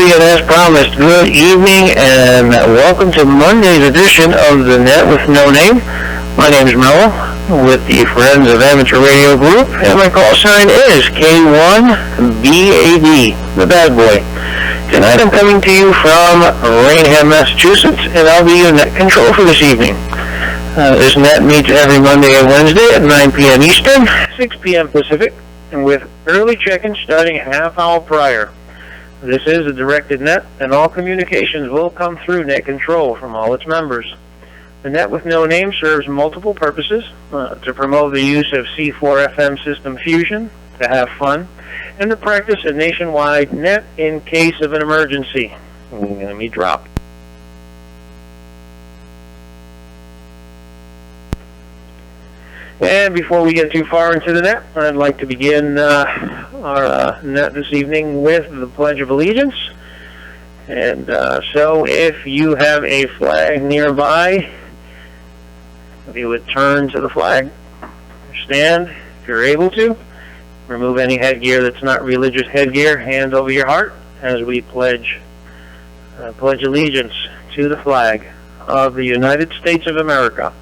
and as promised, good evening and welcome to Monday's edition of the Net with No Name. My name is Merle with the Friends of Amateur Radio Group, and my call sign is K1BAD, the bad boy. Tonight I'm coming to you from Raynham, Massachusetts, and I'll be your net control for this evening. This net meets every Monday and Wednesday at 9 p.m. Eastern, 6 p.m. Pacific, and with early check-in starting a half hour prior. This is a directed net, and all communications will come through net control from all its members. The Net with No Name serves multiple purposes: to promote the use of C4FM system fusion, to have fun, and to practice a nationwide net in case of an emergency. Let me drop. And before we get too far into the net, I'd like to begin our net this evening with the Pledge of Allegiance. And so if you have a flag nearby, if you would turn to the flag, stand if you're able to. Remove any headgear that's not religious headgear, hand over your heart as we pledge allegiance to the flag of the United States of America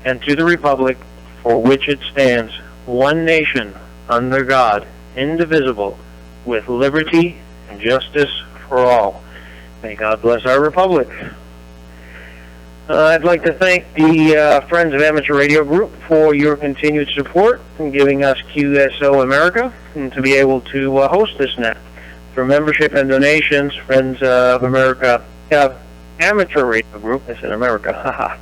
and to the republic for which it stands, one nation, under God, indivisible, with liberty and justice for all. May God bless our republic. I'd like to thank the Friends of Amateur Radio Group for your continued support in giving us QSO America and to be able to host this net. For membership and donations, Friends of America Amateur Radio Group, I said America,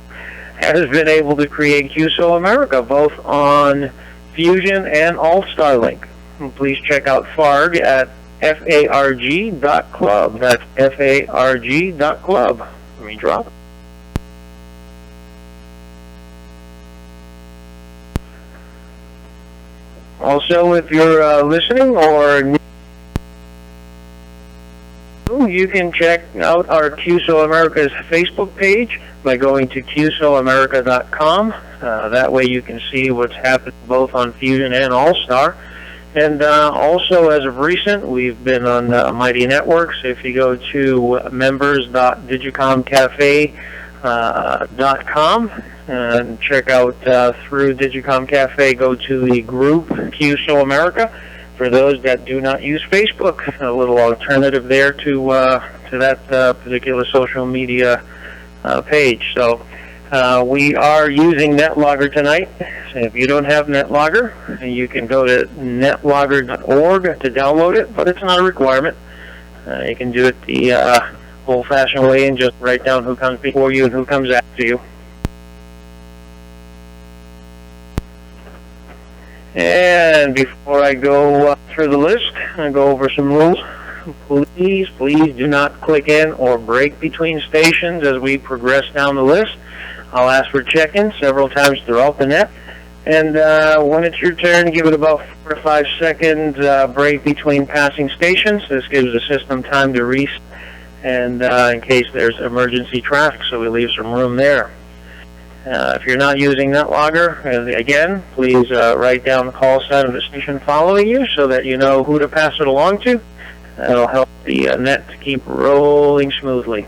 has been able to create QSO America both on Fusion and All-Starlink. Please check out farg at farg.club. That's farg.club. Let me drop. Also, if you're listening or you can check out our QSO America's Facebook page by going to QSOAmerica.com. That way you can see what's happened both on Fusion and All-Star. And also, as of recent, we've been on Mighty Networks. If you go to members.digicomcafe.com and check out through Digicom Cafe, go to the group QSO America. For those that do not use Facebook, a little alternative there to that particular social media page. So we are using NetLogger tonight. So if you don't have NetLogger, you can go to netlogger.org to download it, but it's not a requirement. You can do it the old-fashioned way and just write down who comes before you and who comes after you. And before I go through the list, I'll go over some rules. Please do not click in or break between stations as we progress down the list. I'll ask for check-in several times throughout the net. And when it's your turn, give it about 4 to 5 seconds break between passing stations. This gives the system time to reset and in case there's emergency traffic, so we leave some room there. If you're not using NetLogger, again, please write down the call sign of the station following you so that you know who to pass it along to. That'll help the net to keep rolling smoothly.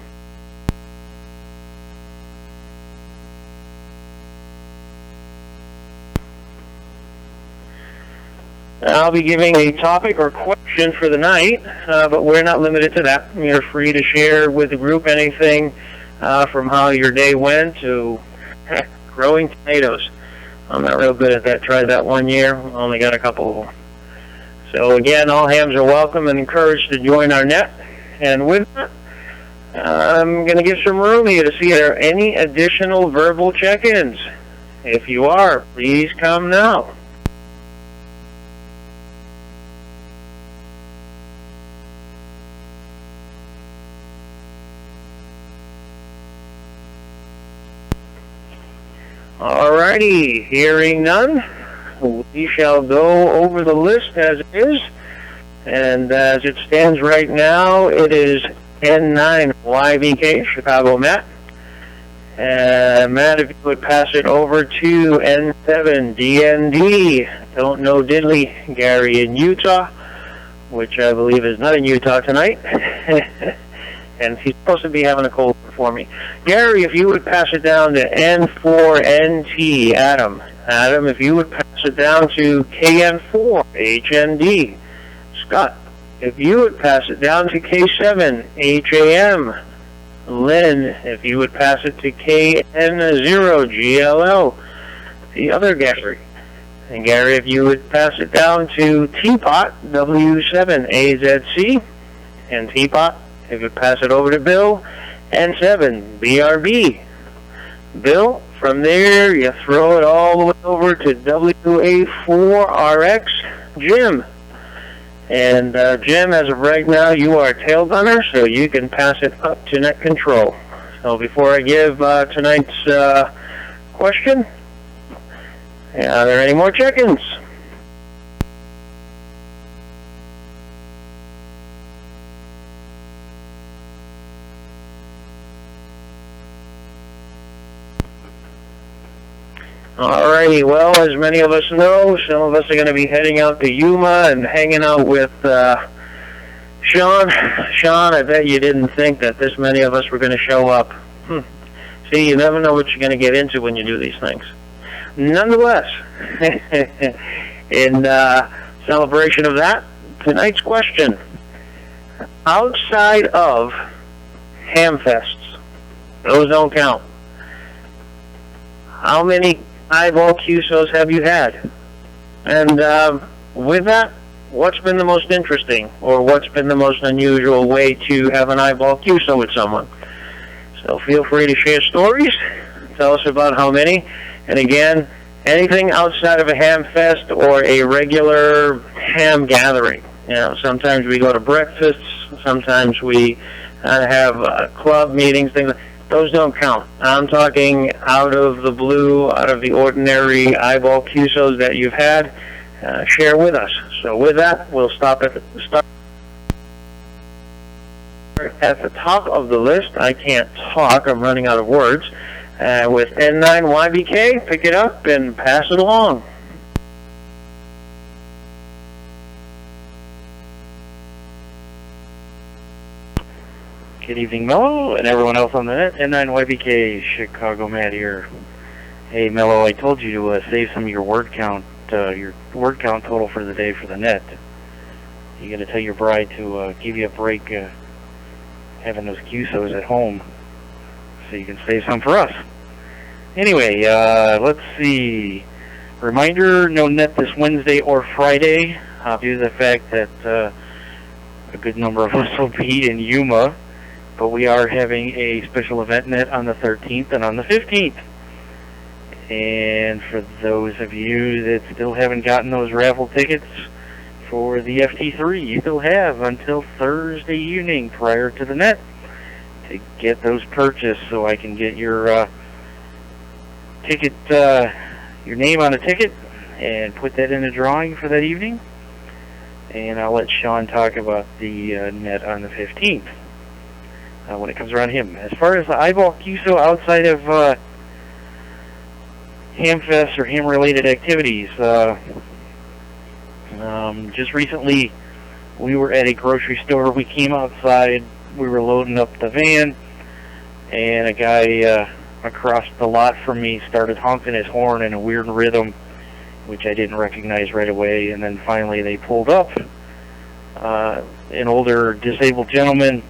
I'll be giving a topic or question for the night, but we're not limited to that. You're free to share with the group anything from how your day went to growing tomatoes. I'm not real good at that. Tried that one year. Only got a couple of them. So again, all hams are welcome and encouraged to join our net. And with that, I'm going to give some room here to see if there are any additional verbal check-ins. If you are, please come now. Alrighty, hearing none, we shall go over the list as it is. And as it stands right now, it is N9 YVK, Chicago Matt. Matt, if you would pass it over to N7 DND, Don't Know Diddley, Gary in Utah, which I believe is not in Utah tonight. And he's supposed to be having a cold for me. Gary, if you would pass it down to N4NT, Adam. Adam, if you would pass it down to KN4HND. Scott, if you would pass it down to K7HAM. Lynn, if you would pass it to KN0GLL. The other Gary. And Gary, if you would pass it down to Teapot W7AZC. And Teapot, if you pass it over to Bill, N7BRB. Bill, from there, you throw it all the way over to WA4RX, Jim. And Jim, as of right now, you are tail gunner, so you can pass it up to net control. So before I give tonight's question, are there any more check-ins? Alrighty, well, as many of us know, some of us are going to be heading out to Yuma and hanging out with Sean. Sean, I bet you didn't think that this many of us were going to show up. See, you never know what you're going to get into when you do these things. Nonetheless, in celebration of that, tonight's question. Outside of Hamfests, those don't count. How many eyeball QSOs have you had? And with that, what's been the most interesting, or what's been the most unusual way to have an eyeball QSO with someone? So feel free to share stories. Tell us about how many. And again, anything outside of a ham fest or a regular ham gathering. You know, sometimes we go to breakfasts, sometimes we have club meetings, things like that. Those don't count. I'm talking out of the blue, out of the ordinary eyeball QSOs that you've had. Share with us. So with that, we'll start at the top of the list. I can't talk. I'm running out of words. With N9YBK, pick it up and pass it along. Good evening, Mello, and everyone else on the net. N9YBK, Chicago Matt here. Hey, Mello, I told you to save some of your word count total for the day for the net. You got to tell your bride to give you a break having those QSOs at home, so you can save some for us. Anyway, let's see. Reminder: no net this Wednesday or Friday, due to the fact that a good number of us will be in Yuma. But we are having a special event net on the 13th and on the 15th. And for those of you that still haven't gotten those raffle tickets for the FT3, you still have until Thursday evening prior to the net to get those purchased, so I can get your ticket, your name on a ticket, and put that in a drawing for that evening. And I'll let Sean talk about the net on the 15th. When it comes around him. As far as the eyeball QSO outside of Hamfest or ham-related activities, just recently we were at a grocery store. We came outside, we were loading up the van, and a guy across the lot from me started honking his horn in a weird rhythm, which I didn't recognize right away. And then finally they pulled up, an older disabled gentleman,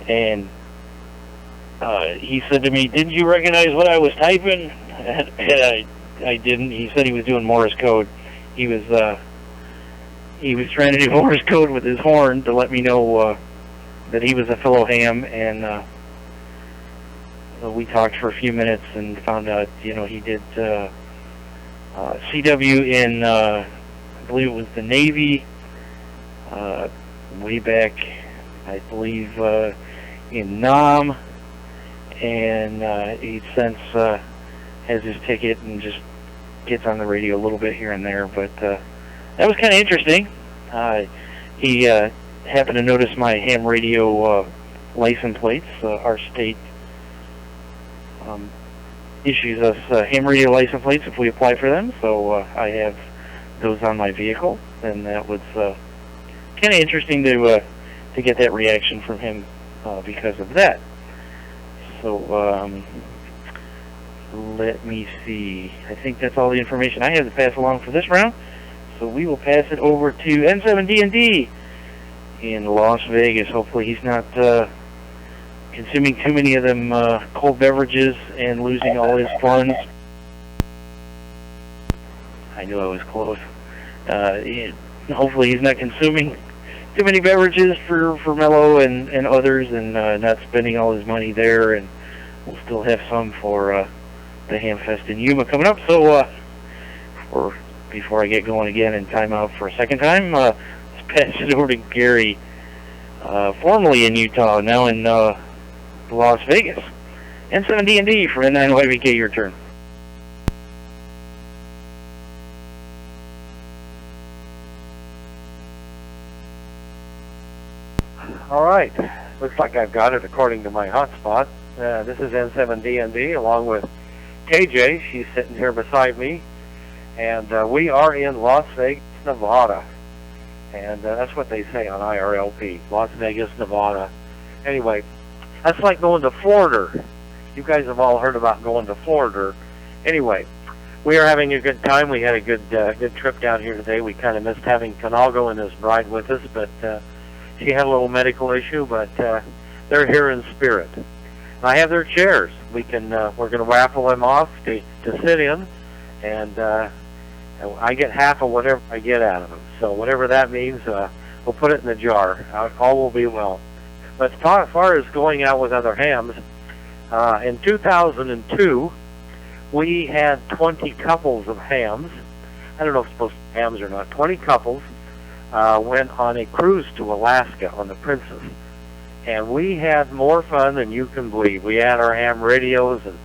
and he said to me, "Didn't you recognize what I was typing?" And I didn't. He said he was doing Morse code. He was trying to do Morse code with his horn to let me know that he was a fellow ham. And we talked for a few minutes and found out, you know, he did CW in, I believe it was the Navy, way back, I believe, in Nam, and he since has his ticket and just gets on the radio a little bit here and there. But that was kind of interesting. He happened to notice my ham radio license plates. Our state issues us ham radio license plates if we apply for them, so I have those on my vehicle, and that was kind of interesting to to get that reaction from him because of that. So let me see. I think that's all the information I have to pass along for this round. So we will pass it over to N7D&D in Las Vegas. Hopefully he's not consuming too many of them cold beverages and losing all his funds. I knew I was close. Hopefully he's not consuming too many beverages for Mello and others, and not spending all his money there, and we'll still have some for the Hamfest in Yuma coming up. So before I get going again and time out for a second time, let's pass it over to Gary, formerly in Utah, now in Las Vegas. N7D&D for N9YBK, your turn. All right. Looks like I've got it according to my hotspot. This is N7D&D along with KJ. She's sitting here beside me. And we are in Las Vegas, Nevada. And that's what they say on IRLP, Las Vegas, Nevada. Anyway, that's like going to Florida. You guys have all heard about going to Florida. Anyway, we are having a good time. We had a good trip down here today. We kind of missed having Canalgo and his bride with us, but she had a little medical issue, but they're here in spirit. And I have their chairs. We're going to raffle them off to sit in, and I get half of whatever I get out of them. So whatever that means, we'll put it in the jar. All will be well. But as far as going out with other hams, in 2002, we had 20 couples of hams. I don't know if it's supposed to be hams or not. 20 couples went on a cruise to Alaska on the Princess. And we had more fun than you can believe. We had our ham radios, and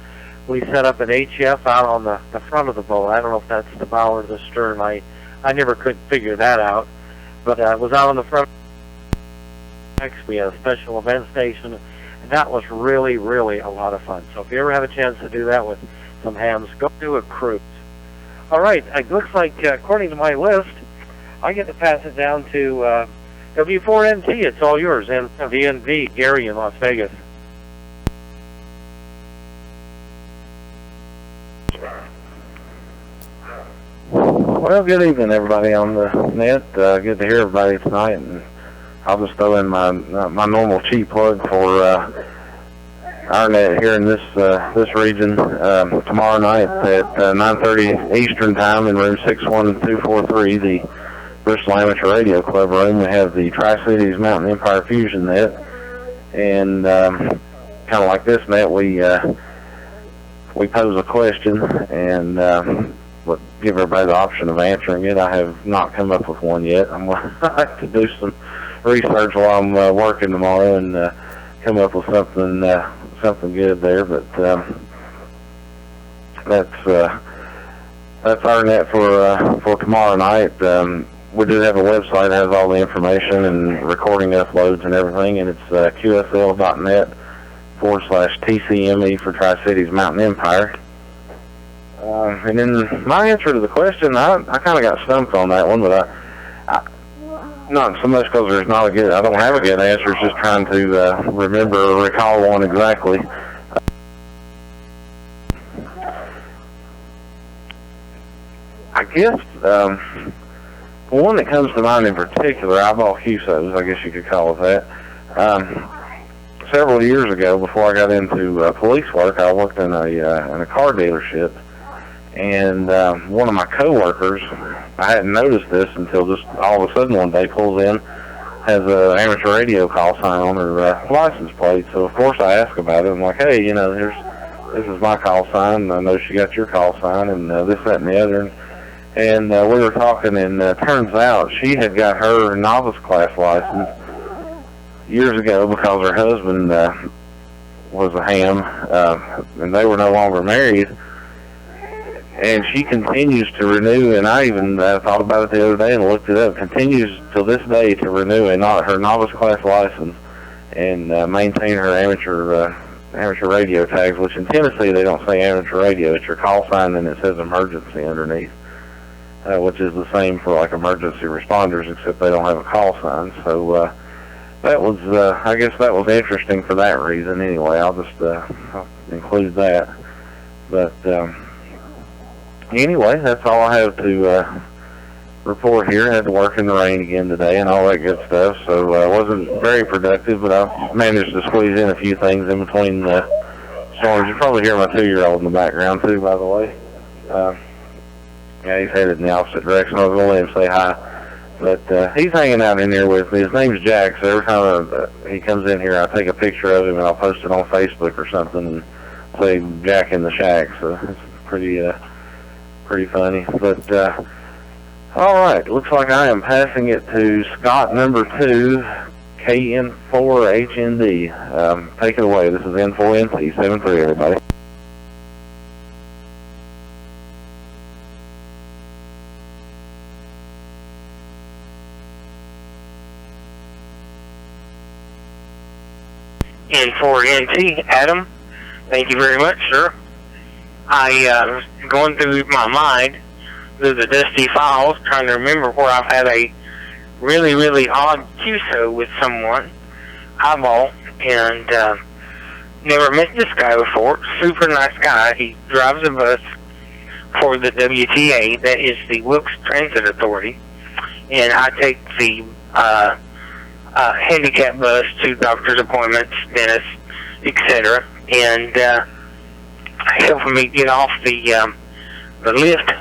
we set up an HF out on the front of the boat. I don't know if that's the bow or the stern. I never could figure that out. But it was out on the front. We had a special event station, and that was really, really a lot of fun. So if you ever have a chance to do that with some hams, go do a cruise. All right, it looks like, according to my list, I get to pass it down to W4NT. It's all yours. And VNV, Gary in Las Vegas. Well, good evening, everybody on the net. Good to hear everybody tonight. And I'll just throw in my normal cheap plug for our net here in this region tomorrow night at 9:30 Eastern Time in room 61243, the Bristol Amateur Radio Club room. We have the Tri-Cities Mountain Empire Fusion net, and kind of like this net, we pose a question and give everybody the option of answering it. I have not come up with one yet. I'm going to have to do some research while I'm working tomorrow and come up with something good there. But that's our net for tomorrow night. We do have a website that has all the information and recording uploads and everything, and it's qsl.net/TCME for Tri-Cities Mountain Empire. And then my answer to the question, I kind of got stumped on that one, but I not so much because there's not I don't have a good answer. It's just trying to remember or recall one exactly. I guess one that comes to mind in particular, eyeball QSOs, I guess you could call it that. Several years ago, before I got into police work, I worked in a car dealership. And one of my coworkers, I hadn't noticed this until just all of a sudden one day pulls in, has an amateur radio call sign on her license plate. So of course I ask about it. I'm like, hey, this is my call sign. I know she got your call sign, and this, that, and the other. And we were talking, and turns out she had got her novice class license years ago because her husband was a ham, and they were no longer married. And she continues to renew, and I even thought about it the other day and looked it up, continues till this day to renew her novice class license and maintain her amateur radio tags, which in Tennessee they don't say amateur radio. It's your call sign and it says emergency underneath, which is the same for like emergency responders, except they don't have a call sign. So that was, I guess that was interesting for that reason. Anyway, I'll just I'll include that. But anyway, that's all I have to report here. I had to work in the rain again today and all that good stuff, so I wasn't very productive, but I managed to squeeze in a few things in between the storms. You probably hear my 2-year-old in the background too, by the way. Yeah, he's headed in the opposite direction. I was going to let him say hi. But he's hanging out in here with me. His name's Jack, so every time he comes in here, I take a picture of him and I'll post it on Facebook or something and say Jack in the shack. So it's pretty funny. But all right, looks like I am passing it to Scott number 2, KN4HND. Take it away. This is N4NC73, everybody. N4NT, Adam. Thank you very much, sir. I was going through my mind, through the dusty files, trying to remember where I've had a really, really odd QSO with someone, eyeball, and never met this guy before. Super nice guy. He drives a bus for the WTA, that is the Wilkes Transit Authority, and I take the handicap bus to doctor's appointments, dentists, etc., and helping me get off the lift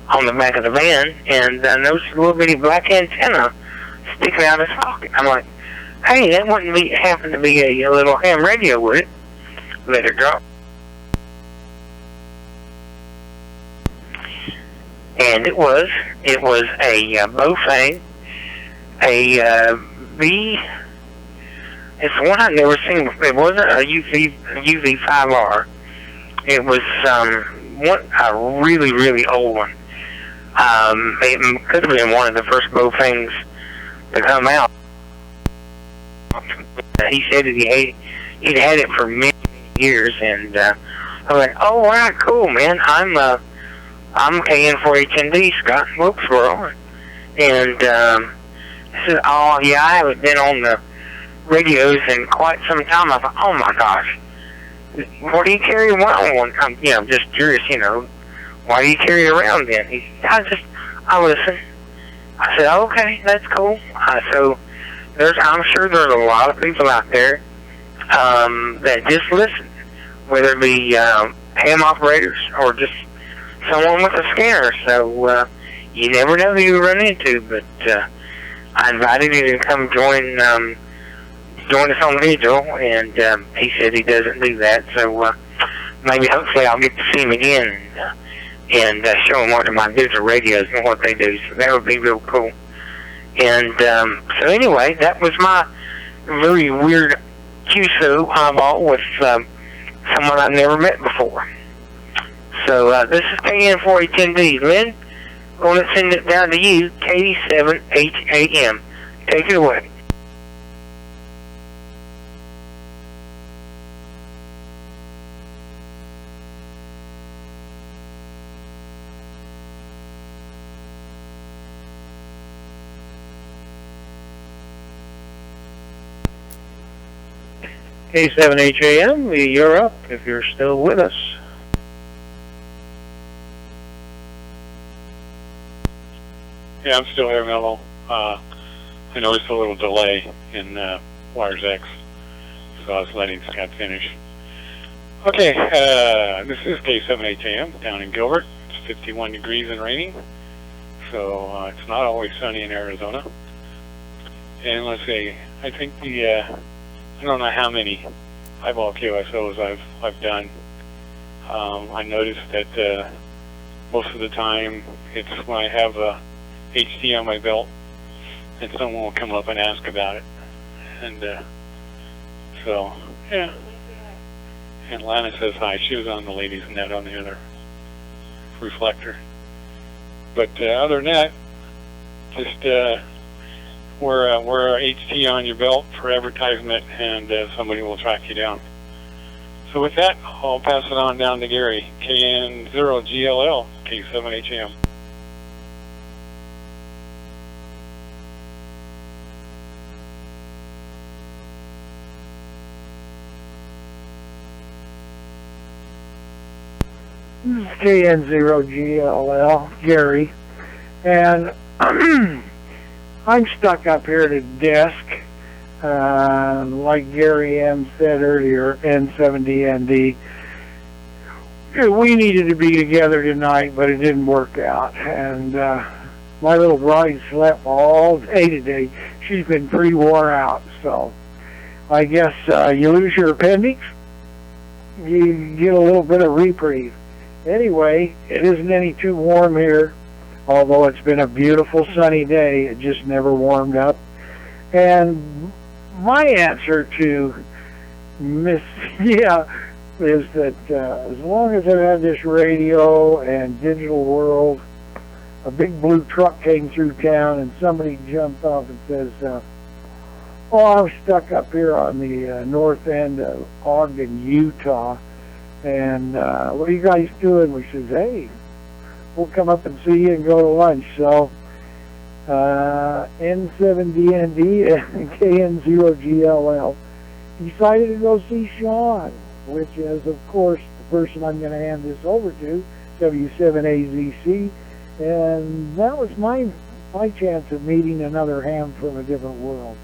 on the back of the van, and I noticed a little bitty black antenna sticking out of his pocket. I'm like, hey, that wouldn't happen to be a little ham radio, would it? Let it drop. And it was a Bofang, it's one I've never seen before. It wasn't a UV5R. It was a really, really old one. It could have been one of the first Bofangs to come out. He said that he'd had it for many years, and I was like, oh, wow, cool, man. I'm KN4HND, Scott Wilkesboro, and he said, oh, yeah, I haven't been on the radios in quite some time. I thought, oh, my gosh, what do you carry around one? I'm just curious, why do you carry it around then? He said, I listen. I said, okay, that's cool. So I'm sure there's a lot of people out there that just listen, whether it be ham operators or just someone with a scanner. So you never know who you run into, but I invited you to come join us on Vigil, and he said he doesn't do that, so maybe hopefully I'll get to see him again and show him what my digital radios and what they do, so that would be real cool. And so anyway, that was my very weird QSO eyeball with someone I've never met before. So this is KN4HND. Lynn, I'm going to send it down to you, K7HAM. Take it away. K7HAM, you're up if you're still with us. Yeah, I'm still here, Mello. I noticed a little delay in Wires X, so I was letting Scott finish. Okay, this is K7HAM down in Gilbert. It's 51 degrees and raining, so it's not always sunny in Arizona. And let's see, I think I don't know how many eyeball QSOs I've done. I noticed that most of the time it's when I have a HT on my belt and someone will come up and ask about it. And so, yeah. And Lana says hi. She was on the ladies' net on the other reflector. But other than that, just wear HT on your belt for advertisement, and somebody will track you down. So with that, I'll pass it on down to Gary, KN0GLL, K7HAM. This is KN0GLL, Gary, and I'm stuck up here at a desk. Like Gary M. said earlier, N70ND. We needed to be together tonight, but it didn't work out. And my little bride slept all day today. She's been pretty wore out, so I guess you lose your appendix, you get a little bit of reprieve. Anyway, it isn't any too warm here, although it's been a beautiful sunny day. It just never warmed up. And my answer to Miss is that as long as I have this radio and digital world, a big blue truck came through town and somebody jumped off and says, oh, I'm stuck up here on the north end of Ogden, Utah, and what are you guys doing? We says, hey, we'll come up and see you and go to lunch. So N7DND and KN0GLL decided to go see Sean, which is, of course, the person I'm going to hand this over to, W7AZC, and that was my chance of meeting another ham from a different world.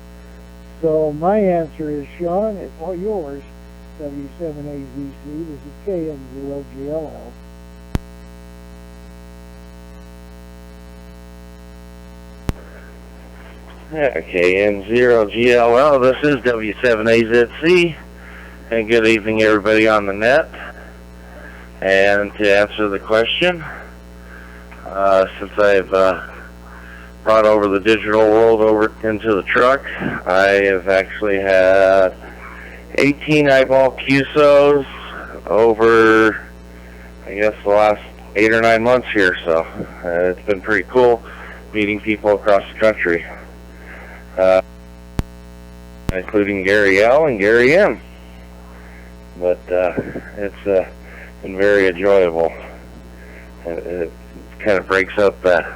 So my answer is, Sean, it's all yours, W7AZC. This is KN0GLL. KN0GLL, this is W7AZC, and good evening everybody on the net. And to answer the question, since I've brought over the digital world over into the truck, I have actually had 18 eyeball QSOs over, I guess, the last 8 or 9 months here, so it's been pretty cool meeting people across the country, including Gary L. and Gary M. But it's been very enjoyable. It kind of breaks up that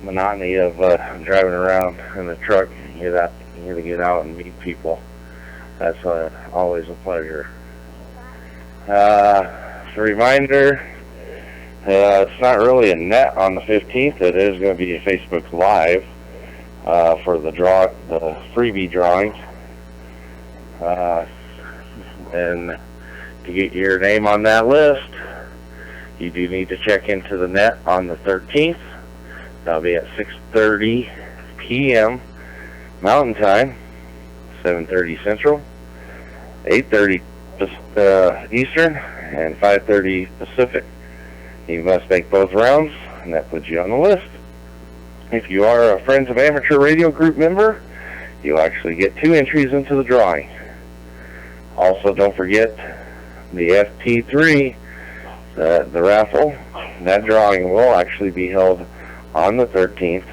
monotony of driving around in the truck. You get to get out and meet people. That's always a pleasure. As a reminder, it's not really a net on the 15th. It is going to be a Facebook Live for the freebie drawing. And to get your name on that list, you do need to check into the net on the 13th. That'll be at 6:30 p.m. Mountain Time, 7:30 Central, 8:30 Eastern, and 5:30 Pacific. You must make both rounds, and that puts you on the list. If you are a Friends of Amateur Radio Group member, you'll actually get 2 entries into the drawing. Also, don't forget the FP3, the raffle. That drawing will actually be held on the 13th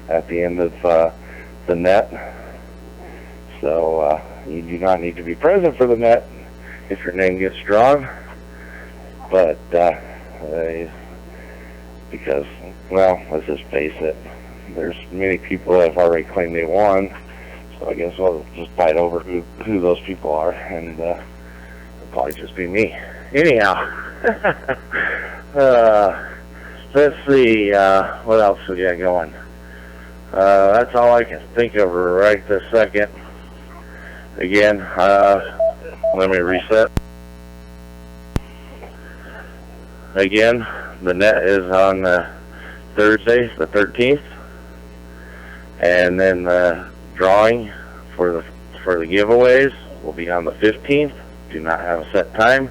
at the end of the net. So you do not need to be present for the net if your name gets drawn. But because, well, let's just face it, there's many people that have already claimed they won. So I guess we'll just fight over who those people are, and it'll probably just be me. Anyhow, let's see, what else we got going? That's all I can think of right this second. Again, let me reset. Again, the net is on Thursday, the 13th, and then the drawing for the giveaways will be on the 15th. Do not have a set time,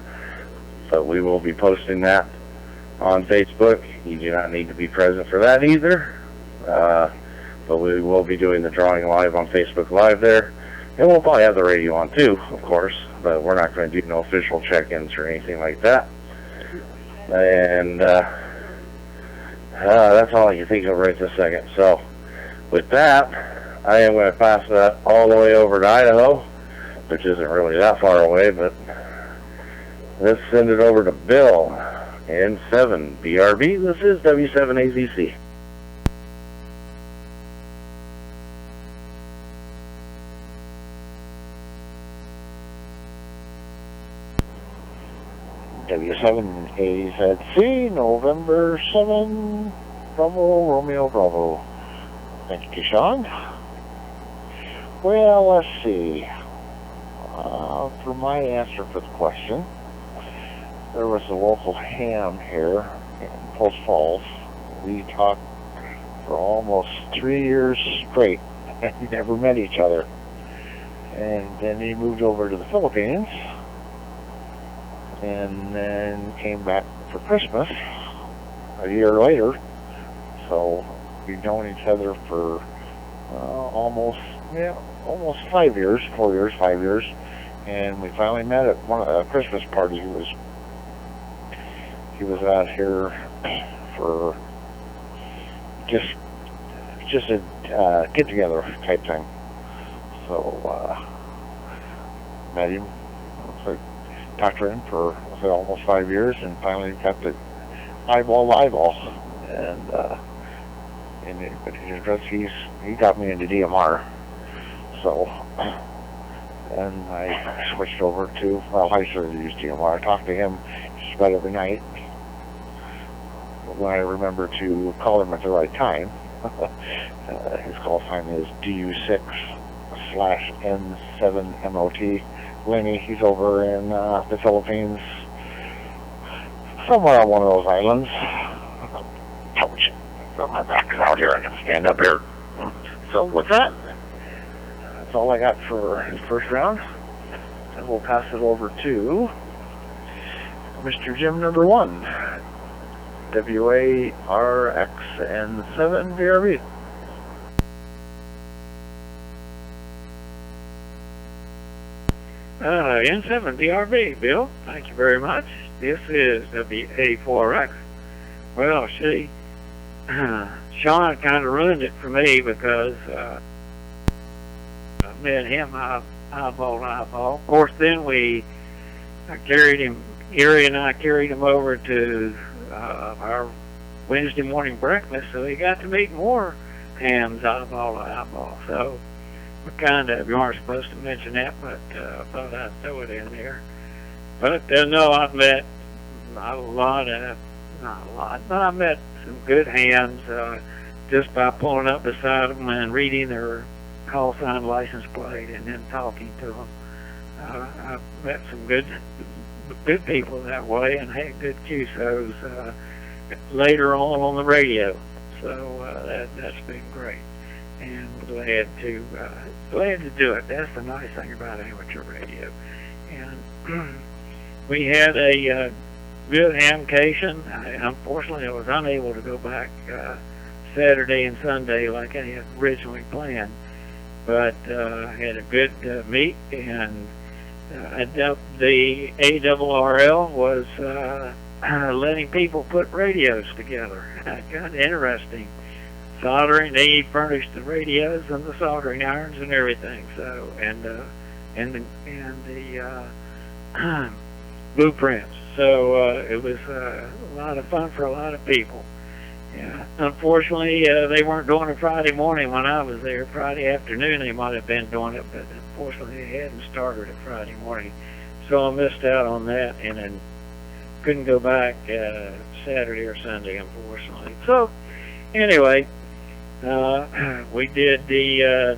but we will be posting that on Facebook. You do not need to be present for that either, but we will be doing the drawing live on Facebook Live there, and we'll probably have the radio on too, of course, but we're not going to do no official check-ins or anything like that. And that's all I can think of right this second. So with that, I am going to pass that all the way over to Idaho, which isn't really that far away, but let's send it over to Bill, N7 BRB. This is W7AZC. W7AZC, November 7, Bravo, Romeo, Bravo. Thank you, Sean. Well, let's see. For my answer for the question, there was a local ham here in Post Falls. We talked for almost 3 years straight and never met each other. And then he moved over to the Philippines and then came back for Christmas a year later. So we've known each other for almost 5 years, 4 years, 5 years. And we finally met at a Christmas party. He was out here for just a get together type thing. So met him, talked to him for almost 5 years, and finally got the eyeball to eyeball. But he got me into DMR. So. And I switched over to, I started to use DMR. I talked to him just about every night when I remember to call him at the right time. His call sign is DU6/N7MOT. Lenny, he's over in the Philippines, somewhere on one of those islands. Ouch. My back is out here. I can stand up here. So with that, that's all I got for the first round. And we'll pass it over to Mr. Jim number 1. WARXN7VRB. N7VRB, Bill. Thank you very much. This is WA4X. Well, see, Sean kind of ruined it for me because me and him eyeball to eyeball. Of course, then Erie and I carried him over to our Wednesday morning breakfast, so he got to meet more hams eyeball to eyeball. So we we weren't supposed to mention that, but I thought I'd throw it in there. But no, I've met not a lot, but I met some good hams just by pulling up beside them and reading their call sign, license plate, and then talking to them. I've met some good people that way and had good QSOs later on the radio. So that's been great, and glad to do it. That's the nice thing about amateur radio. And we had a good hamcation. Unfortunately, I was unable to go back Saturday and Sunday like I had originally planned. But I had a good meet, and the ARRL was letting people put radios together. Kind of interesting. Soldering, they furnished the radios and the soldering irons and everything. So and the blueprints. So it was a lot of fun for a lot of people. Yeah. Unfortunately, they weren't doing it Friday morning when I was there. Friday afternoon they might have been doing it, but unfortunately they hadn't started it Friday morning. So I missed out on that, and then couldn't go back Saturday or Sunday, unfortunately. So anyway, we did the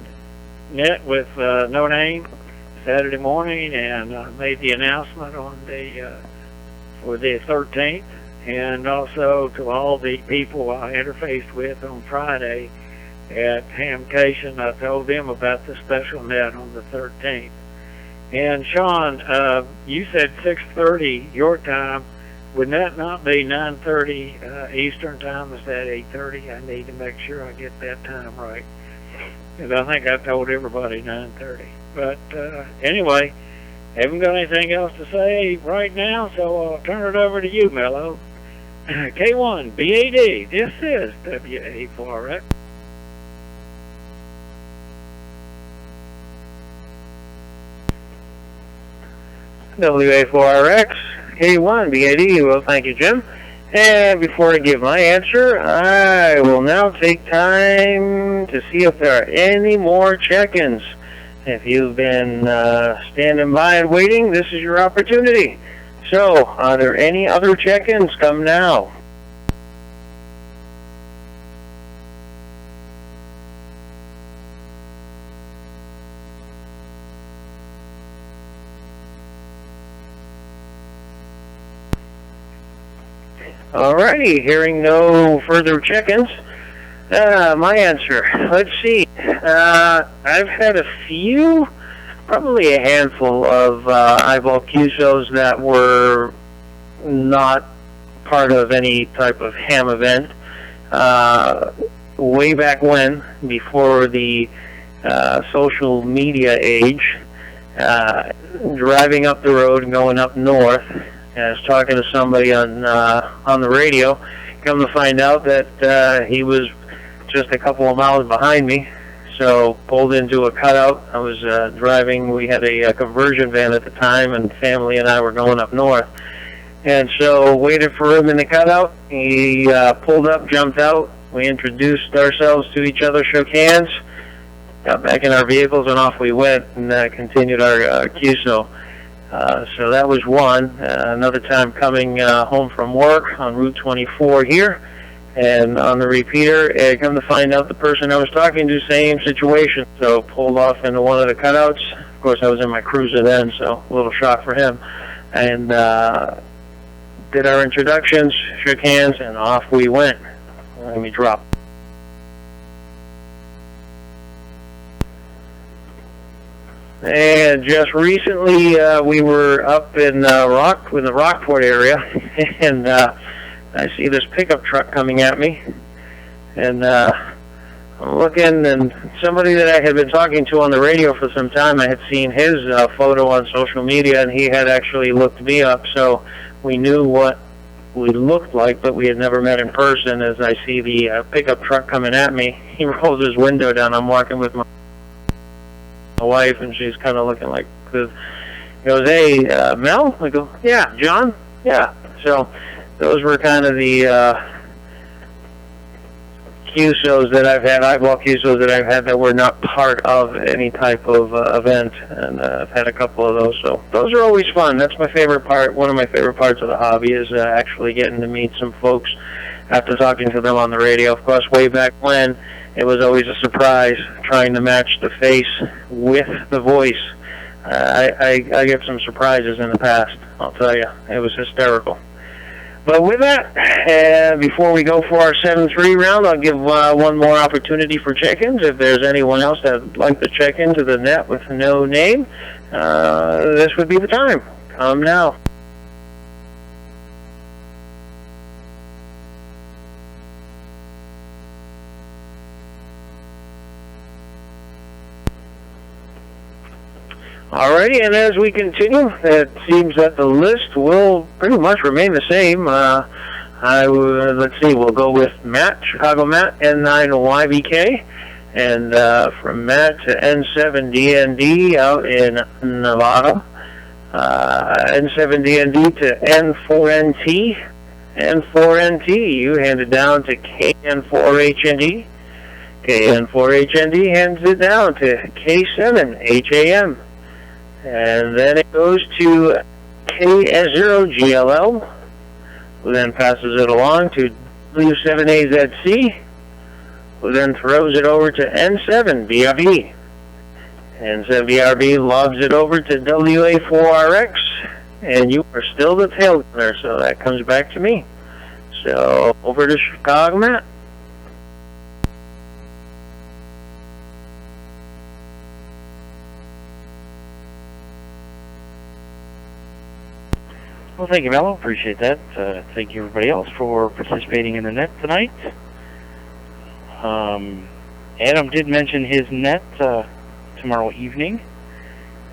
net with No Name Saturday morning, and made the announcement on for the 13th. And also to all the people I interfaced with on Friday at Hamcation, I told them about the special net on the 13th. And Sean, you said 6:30 your time. Would that not be 9:30 Eastern time? Is that 8:30? I need to make sure I get that time right, because I think I told everybody 9:30. But anyway, haven't got anything else to say right now, so I'll turn it over to you, Mello. K1 BAD, this is WA4X. WA4RX, K1 BAD. Well, thank you, Jim. And before I give my answer, I will now take time to see if there are any more check-ins. If you've been standing by and waiting, this is your opportunity. So, are there any other check-ins? Come now. Alrighty, hearing no further check-ins. My answer. Let's see. I've had a few, probably a handful of eyeball QSOs that were not part of any type of ham event. Way back when, before the social media age, driving up the road and going up north, I was talking to somebody on the radio. Come to find out that he was just a couple of miles behind me. So pulled into a cutout. I was driving. We had a conversion van at the time, and family and I were going up north. And so waited for him in the cutout. He pulled up, jumped out. We introduced ourselves to each other, shook hands, got back in our vehicles, and off we went, and continued our QSO. So that was one. Another time coming home from work on Route 24 here, and on the repeater, come to find out the person I was talking to, same situation. So pulled off into one of the cutouts. Of course, I was in my cruiser then, so a little shock for him. And did our introductions, shook hands, and off we went. Let me drop. And just recently, we were up in the Rockport area, and I see this pickup truck coming at me, and I'm looking, and somebody that I had been talking to on the radio for some time, I had seen his photo on social media, and he had actually looked me up, so we knew what we looked like, but we had never met in person. As I see the pickup truck coming at me, he rolls his window down. I'm walking with my wife, and she's kind of looking like, he goes, "Hey, Mel?" I go, "Yeah." "John?" "Yeah." So those were kind of the QSOs that I've had, eyeball QSOs that I've had that were not part of any type of event, and I've had a couple of those. So those are always fun. That's my favorite part. One of my favorite parts of the hobby is actually getting to meet some folks after talking to them on the radio. Of course, way back when, it was always a surprise trying to match the face with the voice. I get some surprises in the past, I'll tell you. It was hysterical. But with that, before we go for our 7-3 round, I'll give one more opportunity for check-ins. If there's anyone else that would like to check into the net with no name, this would be the time. Come now. Alrighty, and as we continue, it seems that the list will pretty much remain the same. Let's see, we'll go with Matt, Chicago Matt, N9YBK, and from Matt to N7DND out in Nevada, N7DND to N4NT, N4NT, you handed down to KN4HND, KN4HND hands it down to K7HAM. And then it goes to KS0GLL, who then passes it along to W7AZC, who then throws it over to N7BRB. N7BRB lobs it over to WA4RX, and you are still the tail gunner, so that comes back to me. So, over to Chicago Matt. Well, thank you, Mello. Appreciate that. Thank you, everybody else, for participating in the net tonight. Adam did mention his net tomorrow evening.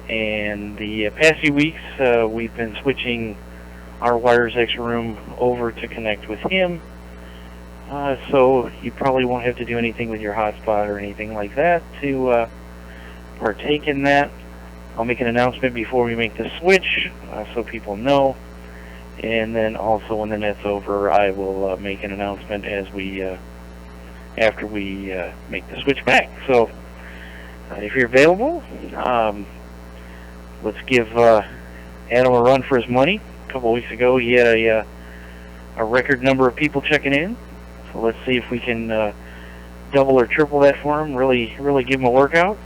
And the past few weeks, we've been switching our Wires X room over to connect with him. So you probably won't have to do anything with your hotspot or anything like that to partake in that. I'll make an announcement before we make the switch so people know. And then also when the net's over, I will make an announcement as we after we make the switch back. So if you're available, let's give Adam a run for his money. couple weeks ago, he had a record number of people checking in. So let's see if we can double or triple that for him. Really give him a workout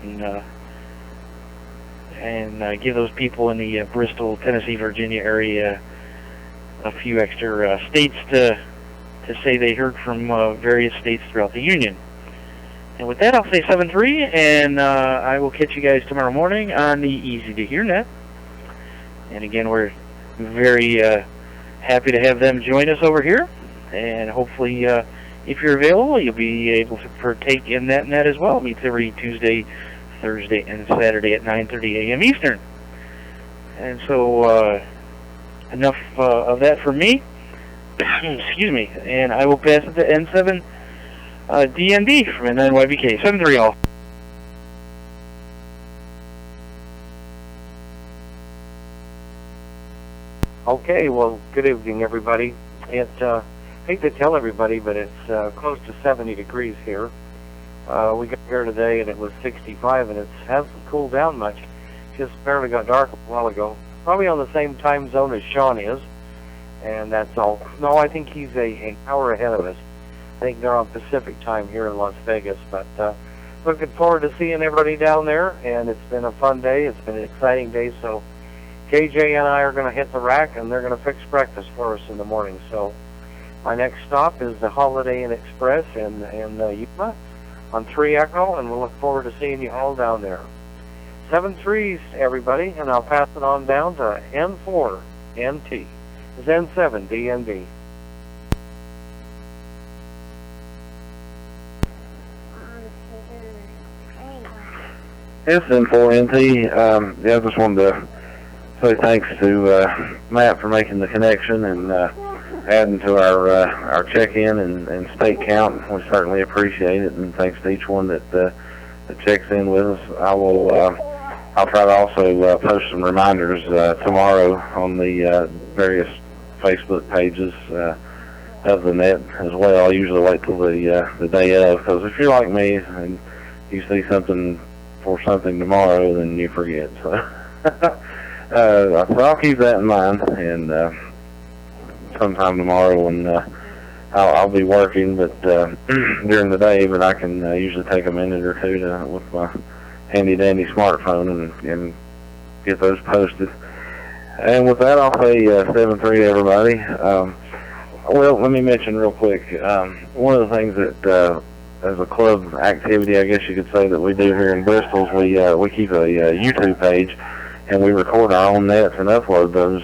and give those people in the Bristol, Tennessee, Virginia area a few extra states to say they heard from various states throughout the Union. And with that, I'll say 7-3, and I will catch you guys tomorrow morning on the Easy to Hear Net. And again, we're very happy to have them join us over here. And hopefully, if you're available, you'll be able to partake in that net as well. Meets every Tuesday, Thursday, and Saturday at 9:30 a.m. Eastern. And so, enough of that for me. Excuse me. And I will pass it to N7 DND from N9YBK. 7-3 all. Okay, well, good evening, everybody. I hate to tell everybody, but it's close to 70 degrees here. We got here today, and it was 65, and it hasn't cooled down much. Just barely got dark a while ago. Probably on the same time zone as Sean is, and that's all. No, I think he's an hour ahead of us. I think they're on Pacific time here in Las Vegas, but looking forward to seeing everybody down there, and it's been a fun day. It's been an exciting day, so KJ and I are going to hit the rack, and they're going to fix breakfast for us in the morning. So my next stop is the Holiday Inn Express in Yuma on 3 Echo, and we'll look forward to seeing you all down there. 7-3s, everybody, and I'll pass it on down to N4 NT. It's N7 DNB. It's N4NT. I just wanted to say thanks to Matt for making the connection and adding to our check-in and state count. We certainly appreciate it, and thanks to each one that checks in with us. I'll try to also post some reminders tomorrow on the various Facebook pages of the net as well. I usually wait till the day of, because if you're like me and you see something tomorrow, then you forget. So, so I'll keep that in mind, and sometime tomorrow when I'll be working, but during the day, but I can usually take a minute or two with my handy dandy smartphone and get those posted. And with that, I'll say 7-3 everybody. Well, let me mention real quick, one of the things that as a club activity, I guess you could say, that we do here in Bristol is we keep a YouTube page, and we record our own nets and upload those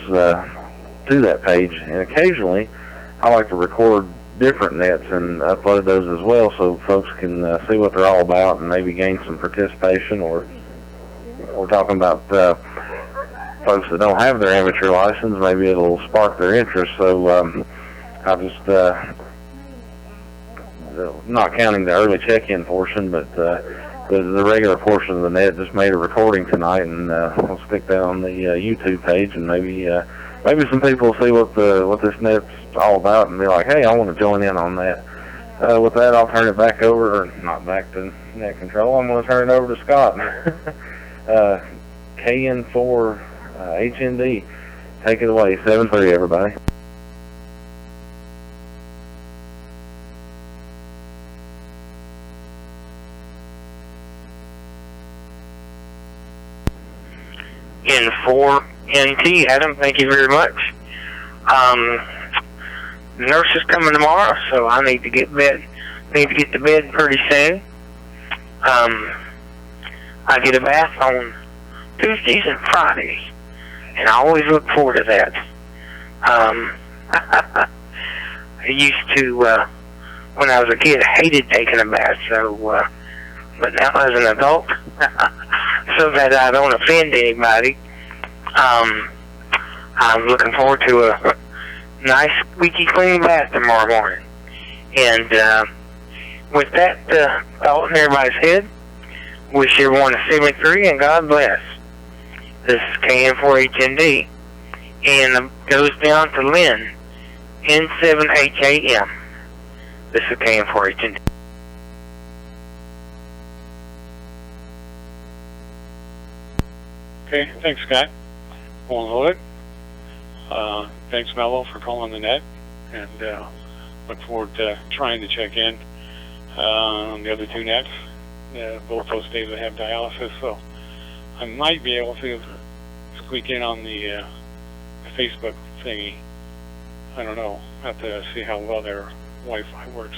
to that page. And occasionally, I like to record different nets and upload those as well, so folks can see what they're all about and maybe gain some participation. Or we're talking about folks that don't have their amateur license, maybe it'll spark their interest. So I'll just not counting the early check-in portion, but the regular portion of the net, just made a recording tonight, and we'll stick that on the YouTube page, and maybe some people will see what this net's all about and be like, hey, I want to join in on that. With that, I'll turn it back over, or not back to net control. I'm going to turn it over to Scott. KN4 HND, take it away. 7-3, everybody. N4 NT, Adam, thank you very much. Nurse is coming tomorrow, so I need to get to bed pretty soon. I get a bath on Tuesdays and Fridays, and I always look forward to that. I used to, when I was a kid, hated taking a bath, so, but now as an adult, so that I don't offend anybody, I'm looking forward to a nice, squeaky clean bath tomorrow morning. And with that thought in everybody's head, wish everyone a 7-3 and God bless. This is KN4HND, and goes down to Lynn, N7HAM. This is KN4HND. Okay, thanks, Scott. One vote. Thanks, Mello, for calling the net, and look forward to trying to check in on the other two nets. Both those days I have dialysis, so I might be able to squeak in on the Facebook thingy. I don't know. Have to see how well their Wi-Fi works.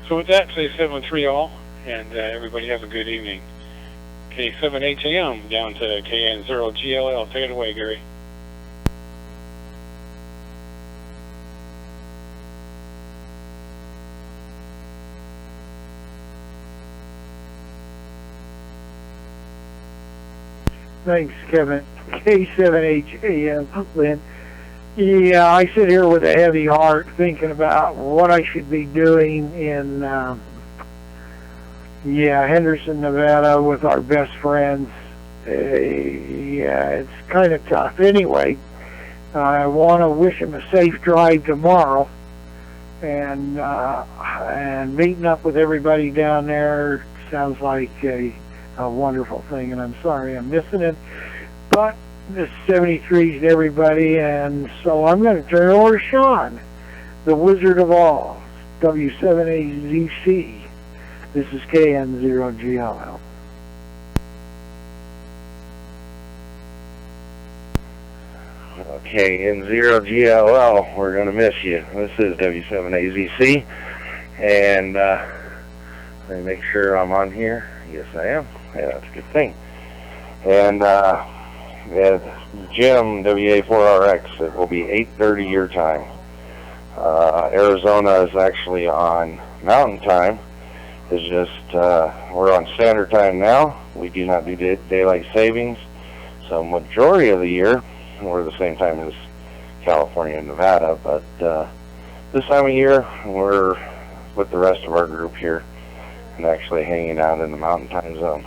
So with that, say 7-3 all, and everybody have a good evening. K7HAM down to KN0GLL. Take it away, Gary. Thanks, Kevin. K7HAM, Lynn. Yeah, I sit here with a heavy heart thinking about what I should be doing in, Henderson, Nevada with our best friends. Yeah, it's kind of tough. Anyway, I want to wish them a safe drive tomorrow, and meeting up with everybody down there sounds like a wonderful thing, and I'm sorry I'm missing it, but this 73's to everybody, and so I'm going to turn it over to Sean, the wizard of all, W7AZC. This is KN0GLL. Okay, N0GLL, we're going to miss you. This is W7AZC, and let me make sure I'm on here. Yes, I am. Yeah, that's a good thing. And Jim, WA4RX, it will be 8:30 your time. Arizona is actually on Mountain Time. It's just, we're on Standard Time now. We do not do daylight savings. So majority of the year, we're the same time as California and Nevada, but this time of year, we're with the rest of our group here and actually hanging out in the Mountain Time zone.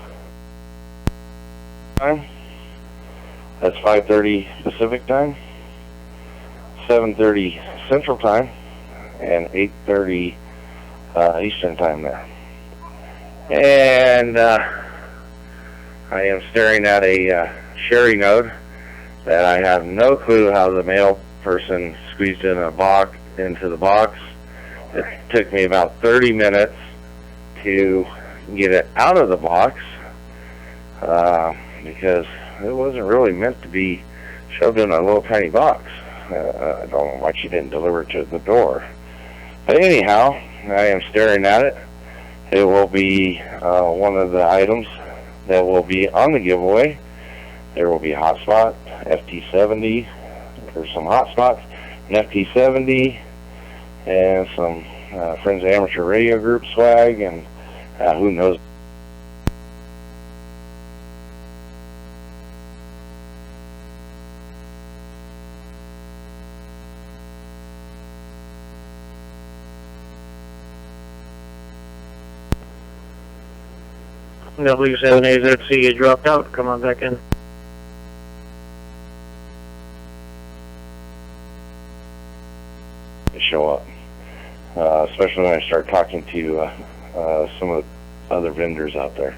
That's 5:30 Pacific Time, 7:30 Central Time, and 8:30 Eastern Time there. And I am staring at a Sherry node that I have no clue how the mail person squeezed in a box into the box. It took me about 30 minutes to get it out of the box because it wasn't really meant to be shoved in a little tiny box. I don't know why she didn't deliver it to the door. But anyhow, I am staring at it. It will be one of the items that will be on the giveaway. There will be a hotspot, FT70, or some hotspots, an FT70, and some Friends of Amateur Radio Group swag, and who knows. W7AZC, you dropped out. Come on back in. Show up, especially when I start talking to some of the other vendors out there.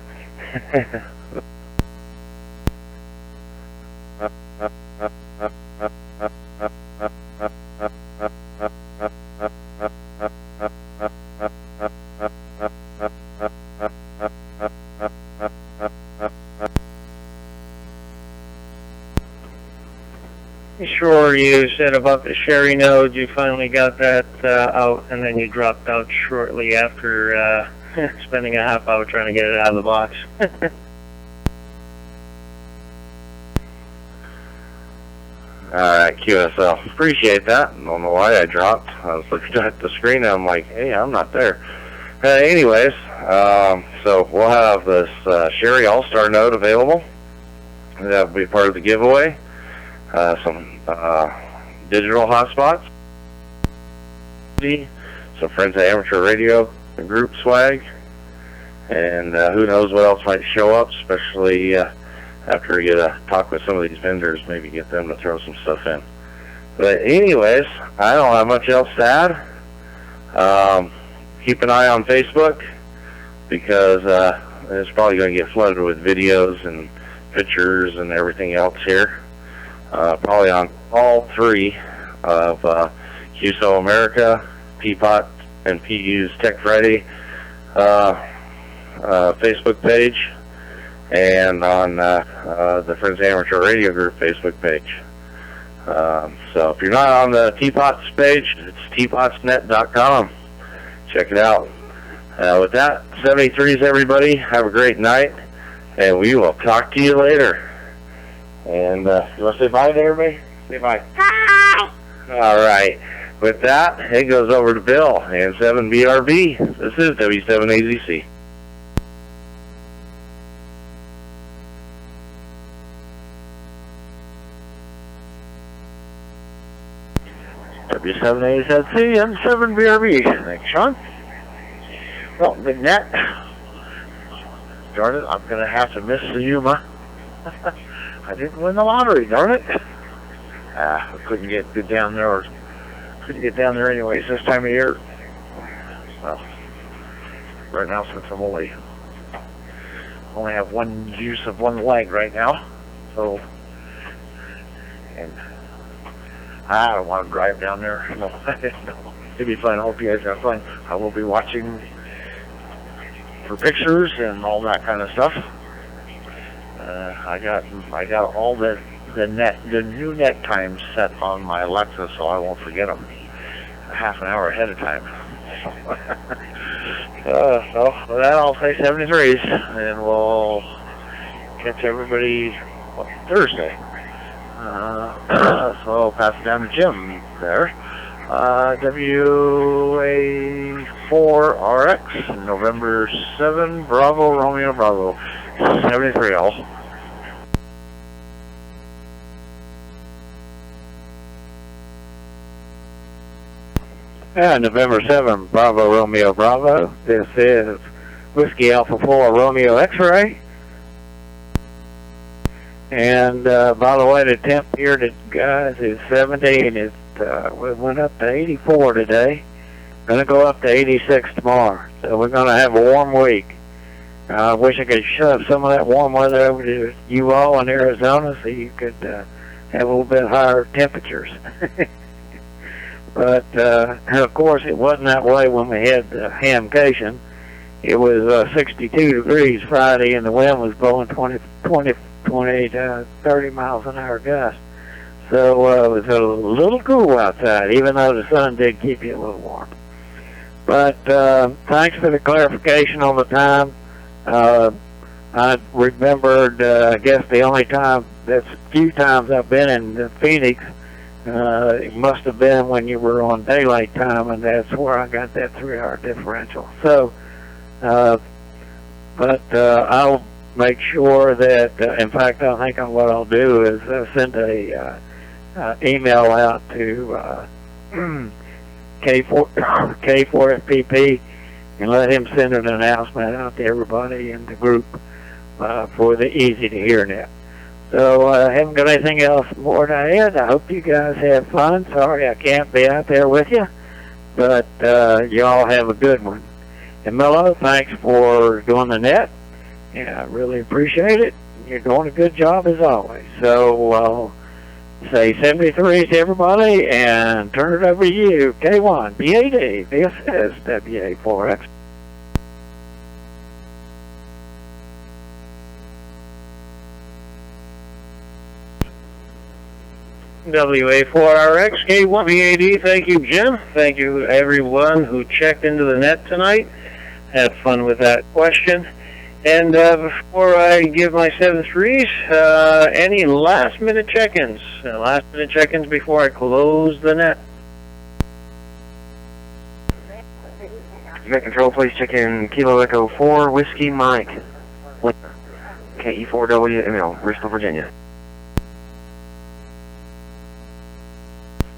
Sure, you said about the Sherry node, you finally got that out, and then you dropped out shortly after spending a half hour trying to get it out of the box. Alright, QSL. Appreciate that. Don't know why I dropped. I was looking at the screen and I'm like, hey, I'm not there. Anyways, so we'll have this Sherry All-Star node available. That will be part of the giveaway. Some digital hotspots, some Friends of Amateur Radio Group swag, and who knows what else might show up, especially after we get a talk with some of these vendors, maybe get them to throw some stuff in. But anyways, I don't have much else to add. Keep an eye on Facebook, because it's probably going to get flooded with videos and pictures and everything else here. Probably on all three of QSO America, Peapot, and PU's Tech Friday Facebook page, and on the Friends Amateur Radio Group Facebook page. So if you're not on the Teapot's page, it's teapotsnet.com. Check it out. With that, 73s, everybody. Have a great night, and we will talk to you later. And you want to say bye to everybody? Say bye. Bye. All right. With that, it goes over to Bill and 7BRB. This is W7AZC. W7AZC and 7BRB. Thanks, Sean. Well, Big Net. Darn it, I'm going to have to miss the Yuma. I didn't win the lottery, darn it. I couldn't get down there, or couldn't get down there anyways this time of year. Well, right now, since I'm only have one use of one leg right now, so, and I don't want to drive down there. No, it'd be fun. I hope you guys have fun. I will be watching for pictures and all that kind of stuff. I got all the new net times set on my Alexa, so I won't forget them a half an hour ahead of time. So with that, I'll say 73s, and we'll catch everybody Thursday. So I'll pass it down to Jim there. WA4RX, November 7, Bravo, Romeo, Bravo, 73 all. November 7, Bravo, Romeo, Bravo. This is Whiskey Alpha 4, Romeo X-Ray. And by the way, the temp here, guys, is 70, and it went up to 84 today. Going to go up to 86 tomorrow. So we're going to have a warm week. I wish I could shove some of that warm weather over to you all in Arizona so you could have a little bit higher temperatures. But, of course, it wasn't that way when we had the hamcation. It was 62 degrees Friday, and the wind was blowing 30 miles an hour gusts. So it was a little cool outside, even though the sun did keep you a little warm. But thanks for the clarification on the time. I remembered, I guess the only time, that's a few times I've been in Phoenix, it must have been when you were on daylight time, and that's where I got that 3-hour differential. So, but I'll make sure that, in fact, I think what I'll do is send a email out to K4FPP and let him send an announcement out to everybody in the group for the easy to hear net. So I haven't got anything else more to add. I hope you guys have fun. Sorry I can't be out there with you, but y'all have a good one. And Mello, thanks for doing the net. Yeah, I really appreciate it. You're doing a good job as always. So I'll say 73 to everybody and turn it over to you. K1, BAD, this is WA4X. WA4RX, K1BAD, thank you, Jim. Thank you, everyone who checked into the net tonight. Had fun with that question. And before I give my 7-3s, any last-minute check-ins? Last-minute check-ins before I close the net. Net control, please check in Kilo Echo 4, Whiskey Mike. KE4WML, Bristol, Virginia.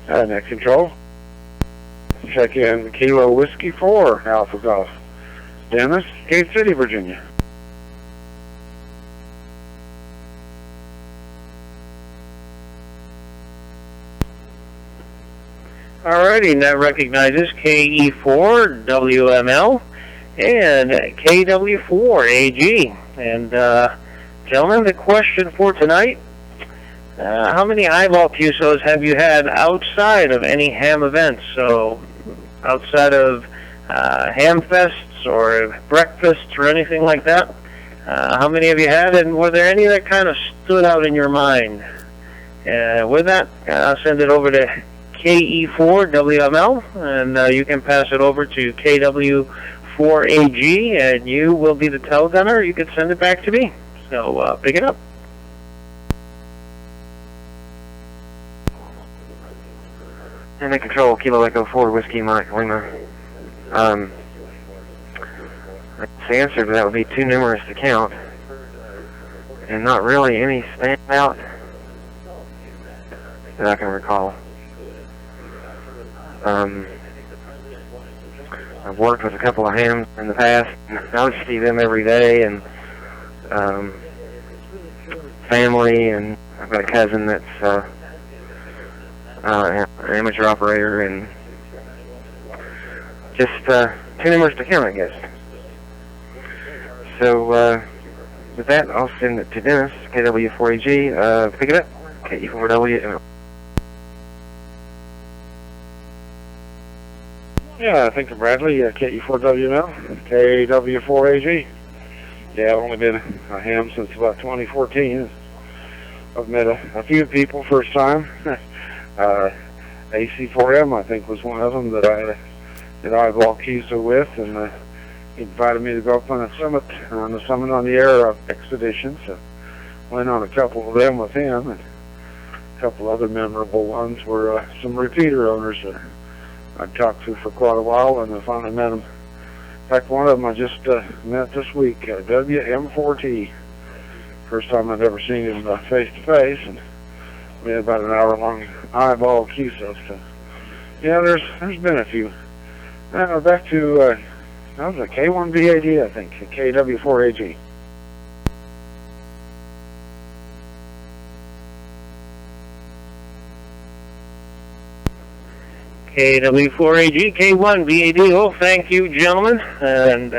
Net control. Check in Kilo Whiskey 4, Alpha Golf. Dennis, Cave City, Virginia. Alrighty, that recognizes KE4WML and KW4AG. And gentlemen, the question for tonight How many eyeball QSOs have you had outside of any ham events? So, outside of ham fests or breakfasts or anything like that? How many have you had, and were there any that kind of stood out in your mind? With that, I'll send it over to KE4WML, and you can pass it over to KW4AG, and you will be the telegunner. You can send it back to me. So pick it up. And in control, Kilo Echo 4, Whiskey Mike Lima. The answer to that would be too numerous to count, and not really any standout that I can recall. I've worked with a couple of hams in the past, and I would see them every day, and family, and I've got a cousin that's an amateur operator, and just too numerous to count, I guess. So with that, I'll send it to Dennis, KW4AG. Pick it up, KE4W. Yeah, I think to Bradley, KE4WML, KW4AG. Yeah, I've only been a ham since about 2014. I've met a few people first time. AC4M, I think, was one of them that I did eyeball QSO with, and he invited me to go up on the Summit on the Air expedition. So went on a couple of them with him, and a couple other memorable ones were some repeater owners that I'd talked to for quite a while, and I finally met them. In fact, one of them I just met this week, WM4T. First time I'd ever seen him face to face, and we had about an hour-long eyeball QSO. So, yeah, there's been a few. Back to that was a K1BAD, I think, a KW4AG. KW4AG, K1BAD. Oh, thank you, gentlemen, and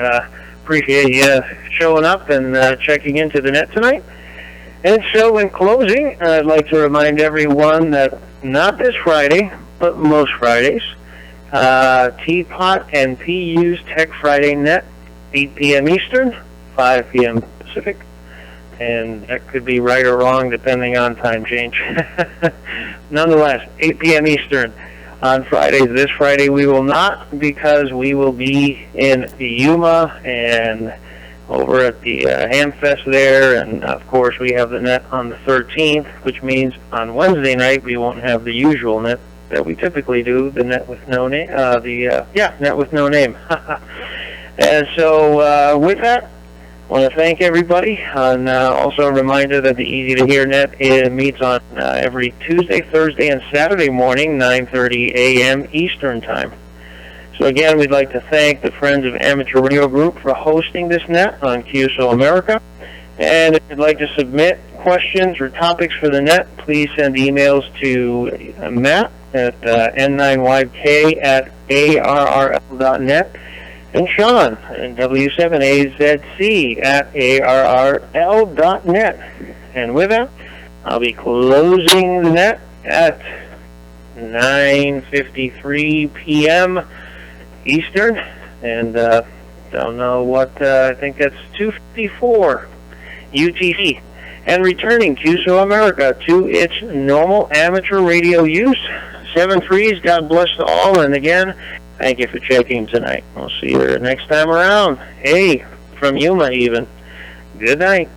appreciate you showing up and checking into the net tonight. And so, in closing, I'd like to remind everyone that not this Friday, but most Fridays, Teapot and PU's Tech Friday Net, 8 p.m. Eastern, 5 p.m. Pacific, and that could be right or wrong depending on time change. Nonetheless, 8 p.m. Eastern on Fridays. This Friday we will not, because we will be in Yuma and over at the Ham Fest there, and of course we have the net on the 13th, which means on Wednesday night we won't have the usual net that we typically do, the net with no name, net with no name. And so with that, I want to thank everybody, and also a reminder that the Easy to Hear net meets on every Tuesday, Thursday, and Saturday morning, 9:30 a.m. Eastern Time. So again, we'd like to thank the Friends of Amateur Radio Group for hosting this net on QSO America. And if you'd like to submit questions or topics for the net, please send emails to Matt at n9yk@arrl.net and Sean at w7azc@arrl.net. And with that, I'll be closing the net at 9:53 p.m. Eastern, and don't know what, I think that's 2:54 UTC, and returning QSO America to its normal amateur radio use. 7-3s, God bless to all, and again, thank you for checking tonight. We'll see you next time around. Hey, from Yuma even. Good night.